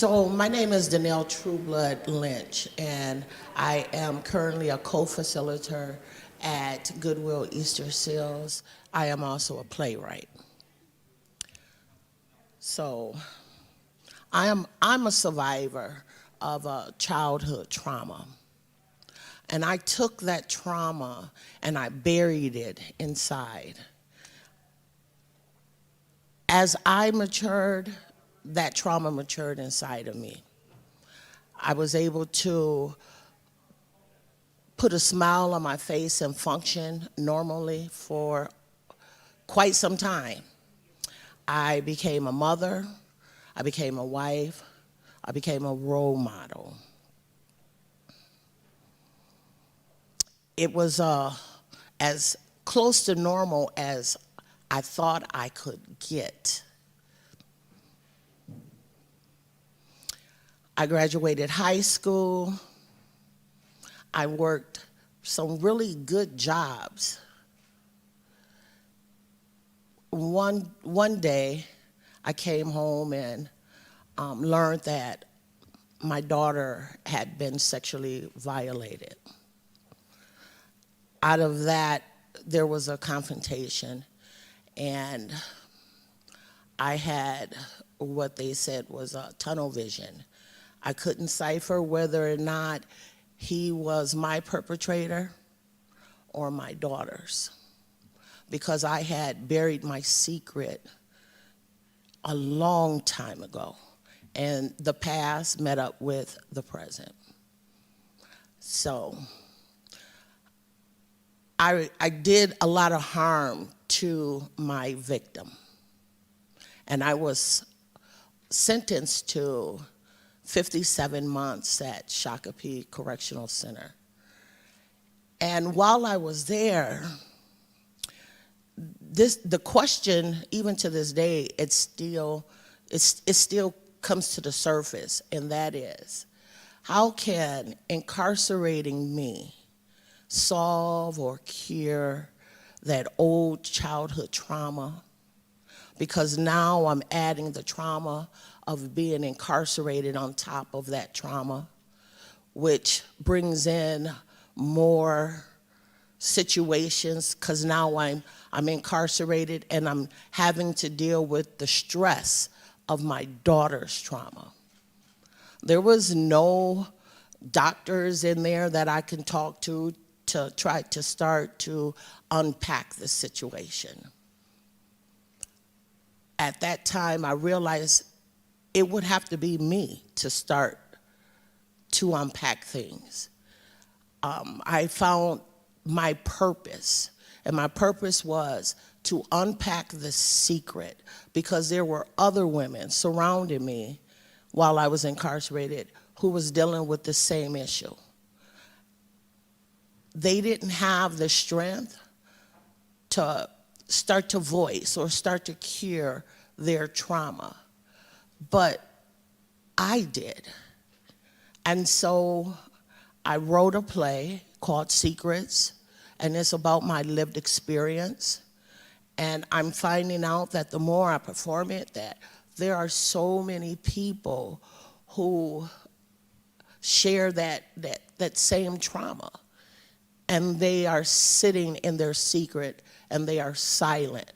So my name is Deneal Trueblood Lynch, and I am currently a co-facilitator at Goodwill Easter Seals. I am also a playwright. So I'm a survivor of a childhood trauma. And I took that trauma and I buried it inside. As I matured, that trauma matured inside of me. I was able to put a smile on my face and function normally for quite some time. I became a mother, I became a wife, I became a role model. It was as close to normal as I thought I could get. I graduated high school. I worked some really good jobs. One day, I came home and learned that my daughter had been sexually violated. Out of that, there was a confrontation, and I had what they said was a tunnel vision. I couldn't cipher whether or not he was my perpetrator or my daughter's, because I had buried my secret a long time ago, and the past met up with the present. So I did a lot of harm to my victim, and I was sentenced to 57 months at Shakopee Correctional Center. And while I was there, the question, even to this day, it still comes to the surface, and that is, how can incarcerating me solve or cure that old childhood trauma? Because now I'm adding the trauma of being incarcerated on top of that trauma, which brings in more situations, because now I'm incarcerated and I'm having to deal with the stress of my daughter's trauma. There was no doctors in there that I can talk to try to start to unpack the situation. At that time, I realized it would have to be me to start to unpack things. I found my purpose, and my purpose was to unpack the secret, because there were other women surrounding me while I was incarcerated who was dealing with the same issue. They didn't have the strength to start to voice or start to cure their trauma, but I did. And so I wrote a play called Secrets, and it's about my lived experience. And I'm finding out that the more I perform it, that there are so many people who share that same trauma. And they are sitting in their secret, and they are silent.